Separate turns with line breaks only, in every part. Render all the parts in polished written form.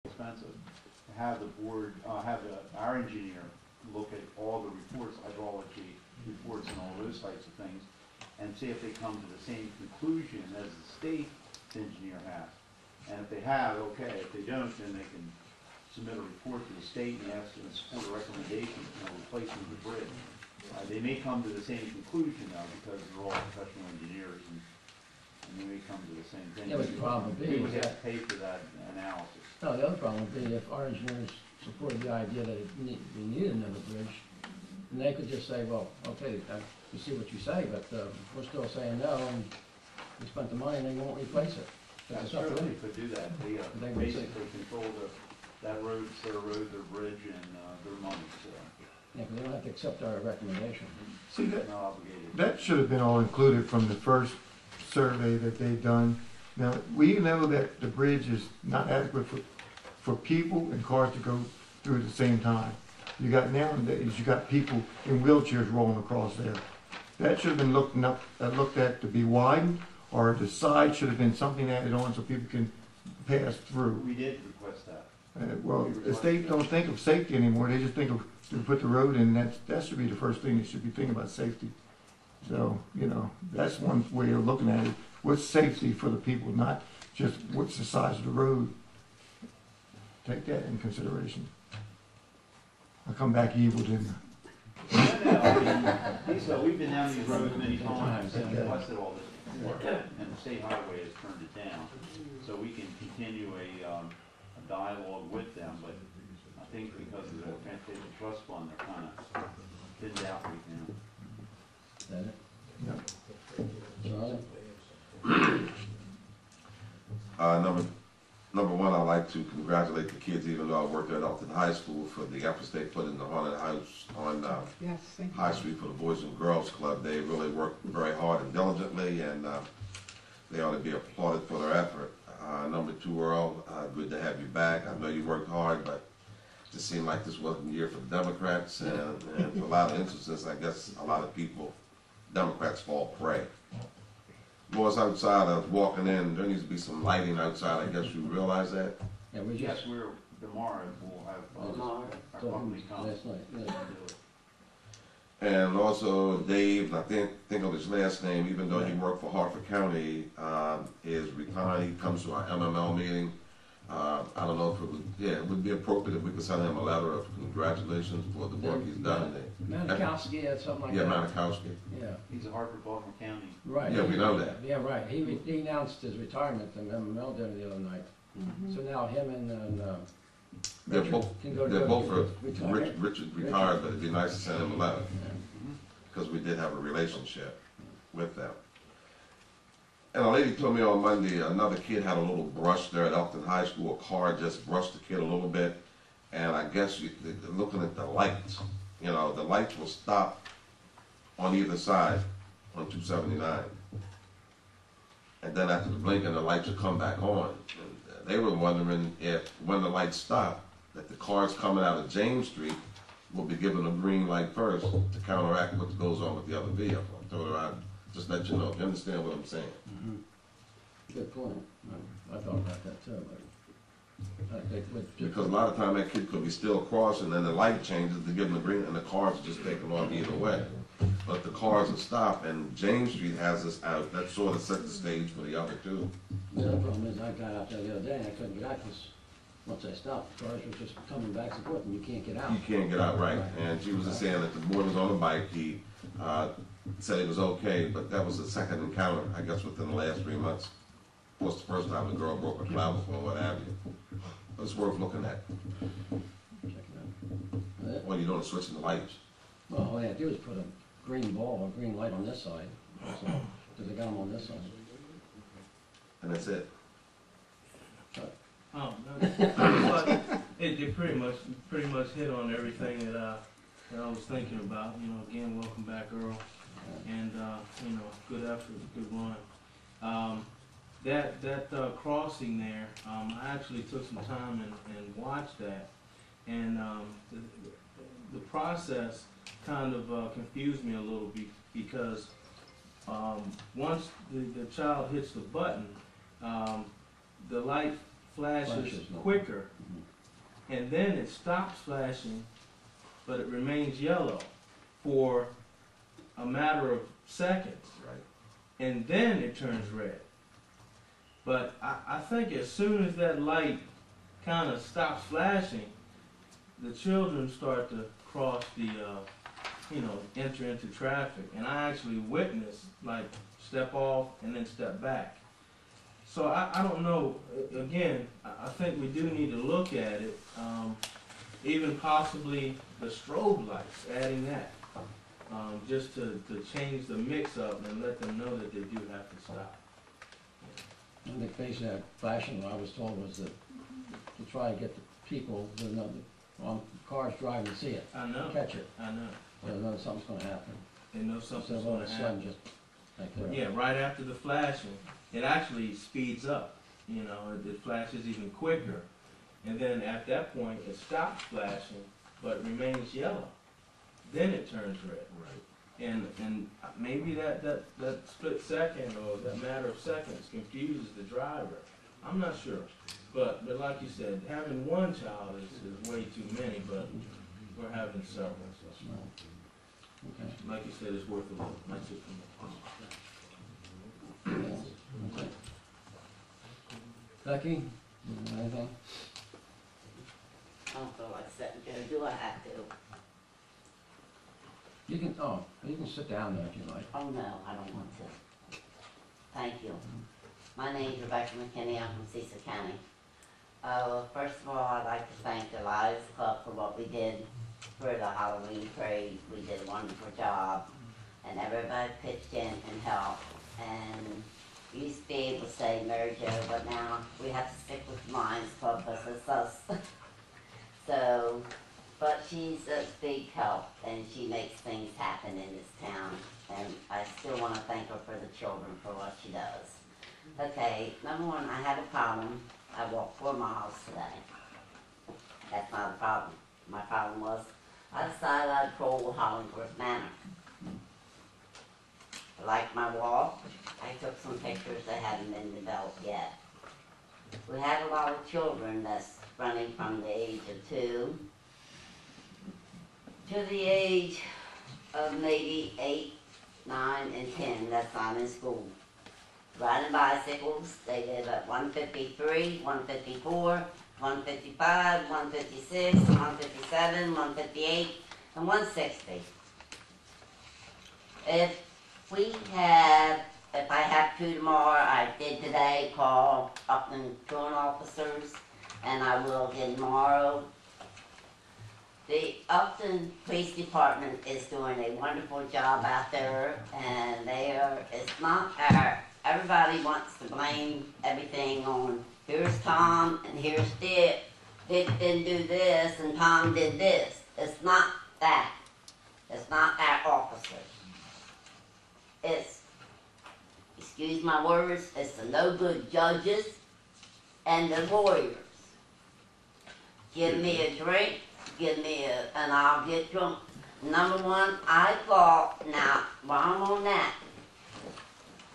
expensive. Have the board, our engineer look at all the reports, hydrology reports and all those types of things, and see if they come to the same conclusion as the state engineer has. And if they have, okay. If they don't, then they can submit a report to the state and ask them to support a recommendation, replacing the bridge. They may come to the same conclusion now because they're all professional engineers, and they may come to the same thing.
Yeah, but the problem would be
we would have to pay for that analysis.
No, the other problem would be if our engineers supported the idea that we needed another bridge, and they could just say, well, okay, we see what you say, but we're still saying no, and we spent the money and they won't replace it.
That's true, they could do that. They basically control that road, it's their road, their bridge, and their money, so.
Yeah, because they don't have to accept our recommendation.
See,
They're not obligated.
that should have been all included from the first survey that they've done. Now, we know that the bridge is not adequate for people and cars to go through at the same time. You got nowadays, you got people in wheelchairs rolling across there. That should have been looked at to be widened, or the side should have been something added on so people can pass through.
We did request that.
Well, the state don't think of safety anymore. They just think of to put the road in. That should be the first thing. They should be thinking about safety. So, that's one way of looking at it. What's safety for the people, not just what's the size of the road. Take that in consideration. I'll come back evil, didn't
I mean, we've been down these roads many times and requested all this before, and the state highway has turned it down. So we can continue a dialogue with them, but I think because of the Transportation Trust Fund, they're kind of thinned out right now.
Is that it?
Yeah.
Charlie?
Number one, I'd like to congratulate the kids, even though I worked at Elkton High School, for the efforts they put in the haunted house on High Street for the Boys and Girls Club. They really worked very hard and diligently, and they ought to be applauded for their effort. Number two, Earl, good to have you back. I know you worked hard, but it just seemed like this wasn't the year for the Democrats, and for a lot of instances, I guess a lot of people, Democrats fall prey. Was outside, I was walking in, there needs to be some lighting outside, I guess you realize that?
Yeah, we
Yes,
just,
tomorrow we'll have our company come.
last night, yeah.
and do it.
And also Dave, I think of his last name, even though he worked for Hartford County, is retired. He comes to our MML meeting. I don't know if it would be appropriate if we could send him a letter of congratulations for the work he's done.
Manikowski had something like
Yeah,
that.
Manikowski.
Yeah,
He's a Hartford, Baltimore County.
right.
Yeah, we know that.
Yeah, right. He announced his retirement to MML dinner the other night. So now him and
They're
Richard
both,
can go to
they're both
retired.
Richard retired, but it'd be nice to send him a letter,
Yeah.
because we did have a relationship with them. And a lady told me on Monday, another kid had a little brush there at Elkton High School. A car just brushed the kid a little bit, and I guess they're looking at the lights. The lights will stop on either side on 279. And then after the blinking, the lights will come back on. And they were wondering if, when the lights stop, that the cars coming out of James Street will be given a green light first to counteract what goes on with the other vehicle. I told her I'd just let you know. You understand what I'm saying?
Good point. I thought about that too. But I think
Because a lot of time that kid could be still crossing, and then the light changes to give them the green, and the cars are just taking off either way. But the cars will stop, and James Street has us out. That sort of set the stage for the other two.
the other problem is I got out there the other day and I couldn't get out because once I stopped, the cars were just coming back and forth and you can't get out.
You can't get out right. And she was just saying that the boy was on a bike. He said it was okay, but that was the second encounter, I guess, within the last 3 months. It was the first time the girl broke her clavicle or what have you. But it's worth looking at.
Check it out.
What are you doing, switching the lights?
Well, all they had to do is put a green ball, a green light on this side, so, because they got them on this side.
And that's it.
Oh, no, it pretty much hit on everything that I was thinking about. Again, welcome back, Earl, and good effort, good run. That crossing there, I actually took some time and watched that, and the process kind of confused me a little bit because once the child hits the button, the light flashes quicker and then it stops flashing, but it remains yellow for a matter of seconds,
Right.
and then it turns red. But I think as soon as that light kind of stops flashing, the children start to cross the, enter into traffic. And I actually witnessed, like, step off and then step back. So I don't know, again, I think we do need to look at it, even possibly the strobe lights, adding that, just to change the mix-up and let them know that they do have to stop.
And the case that flashing, I was told, was that to try and get the people, on cars driving to see it,
I know,
catch it,
I know.
so they know something's gonna happen.
They know
So
something's
all of
gonna
a
happen.
sudden, just like that.
Yeah, right after the flashing, it actually speeds up, it flashes even quicker. And then at that point, it stops flashing, but remains yellow. Then it turns red.
Right.
And maybe that split second or that matter of seconds confuses the driver. I'm not sure. But like you said, having one child is way too many, but we're having several. So,
Okay.
like you said, it's worth a look. That's it for me.
Okay. Becky, anything?
I don't feel like sitting there, do I have to?
You can sit down there if you like.
Oh, no, I don't want to. Thank you. My name's Rebecca McKinney, I'm from Cecil County. First of all, I'd like to thank the Lions Club for what we did for the Halloween parade. We did a wonderful job, and everybody pitched in and helped. And we used to be able to say Mary Jo, but now we have to stick with the Lions Club because it's us. So, but she's a big help, and she makes things happen in this town. And I still want to thank her for the children for what she does. Okay, number one, I had a problem. I walked 4 miles today. That's not a problem. My problem was, I decided I'd troll Hollingsworth Manor. I liked my walk. I took some pictures that hadn't been developed yet. We had a lot of children that's running from the age of 2 to the age of maybe 8, 9, and 10 that's not in school. Riding bicycles, they live at 153, 154, 155, 156, 157, 158, and 160. If I have to tomorrow, I did today call Elkton truant officers, and I will again tomorrow. The Elkton Police Department is doing a wonderful job out there, and it's not everybody wants to blame everything on, here's Tom and here's Dick. Dick didn't do this and Tom did this. It's not that. It's not our officers. It's, excuse my words, it's the no good judges and the lawyers. Give me a drink, and I'll get drunk. Number one, I thought, now, while I'm on that,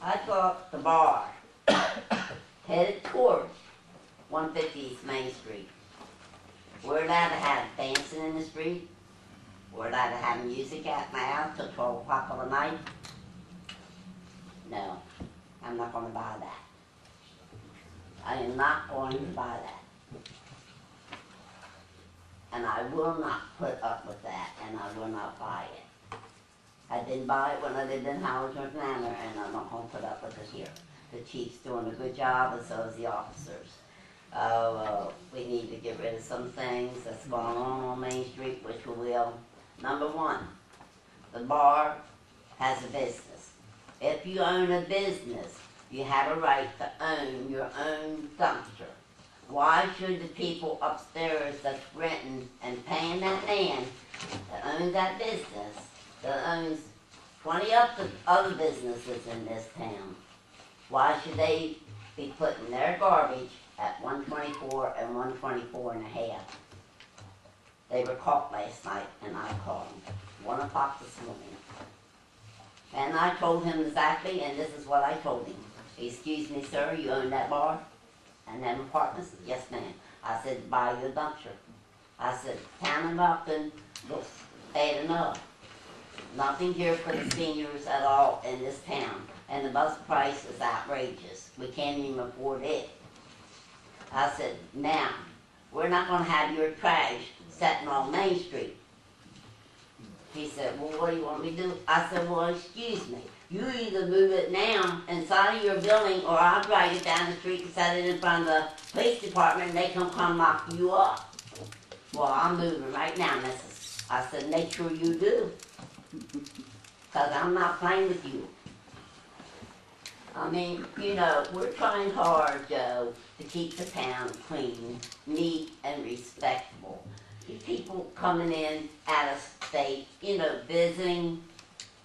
I thought the bar headed towards 150 East Main Street. We're allowed to have dancing in the street. We're allowed to have music at now till 12 o'clock of the night. No, I'm not going to buy that. I am not going to buy that. And I will not put up with that, and I will not buy it. I didn't buy it when I lived in Hollingsworth Manor, and I'm not going to put up with it here. The chief's doing a good job, and so is the officers. We need to get rid of some things that's going on Main Street, which we will. Number one, the bar has a business. If you own a business, you have a right to own your own dumpster. Why should the people upstairs that's renting and paying that man that owns that business, that owns 20 other businesses in this town, why should they be putting their garbage at 124 and 124 and a half? They were caught last night, and I called them, 1 o'clock this morning. And I told him exactly, and this is what I told him. Excuse me, sir, you own that bar and them apartments? Yes, ma'am. I said, buy your dumpster. I said, town of Elkton looks bad enough. Nothing here for the seniors at all in this town, and the bus price is outrageous. We can't even afford it. I said, now, we're not gonna have your trash sitting on Main Street. He said, well, what do you want me to do? I said, well, excuse me. You either move it now inside of your building, or I'll drag it down the street and set it in front of the police department and they come lock you up. Well, I'm moving right now, missus. I said, make sure you do. Cause I'm not playing with you. I mean, you know, we're trying hard, Joe, to keep the town clean, neat, and respectable. People coming in out of state, you know, visiting,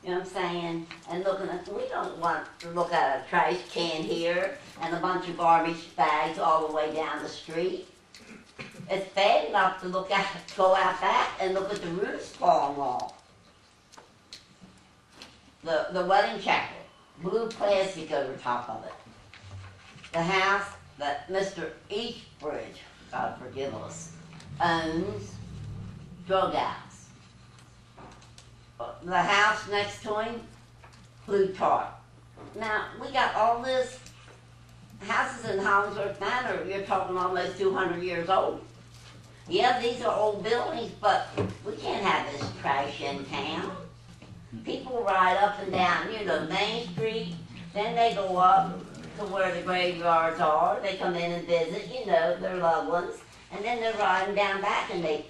you know what I'm saying, and looking at, we don't want to look at a trash can here and a bunch of garbage bags all the way down the street. It's bad enough to look at, go out back and look at the roofs falling off. The wedding chapel, blue plastic over top of it. The house that Mr. Eastbridge, God forgive us, owns, drug house. The house next to him, blue tarp. Now, we got all this houses in Hollingsworth Manor, you're talking almost 200 years old. Yeah, these are old buildings, but we can't have this trash in town. People ride up and down, you know, Main Street, then they go up to where the graveyards are, they come in and visit, you know, their loved ones, and then they're riding down back and they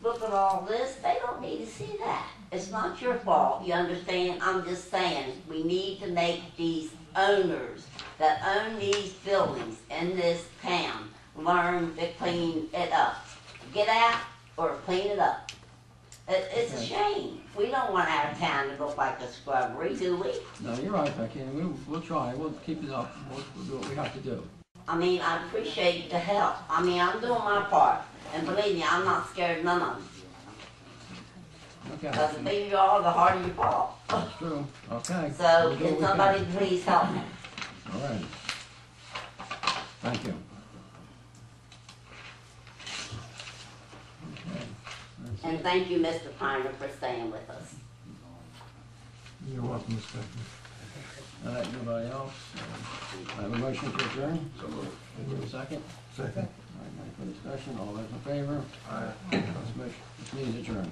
look at all this, they don't need to see that. It's not your fault, you understand? I'm just saying, we need to make these owners that own these buildings in this town learn to clean it up. Get out or clean it up. It's a shame. We don't want our town to look like a scrubbery, do we?
No, you're right, Becky, and we'll try, we'll keep it up, we'll do what we have to do.
I mean, I appreciate the help. I mean, I'm doing my part. And believe me, I'm not scared of none of them.
Okay.
Because the bigger you are, the harder you fall.
That's true, okay.
So,
We'll do
can
what we
somebody please help me?
All right. Thank you. Okay. That's
And
it.
thank you, Mr. Piner, for staying with us.
You're welcome, Ms. Beckman.
All right, nobody else? I have a motion to adjourn.
So moved.
Do we have a second?
Second.
All right, any further discussion? All those in favor?
Aye.
This meeting is adjourned.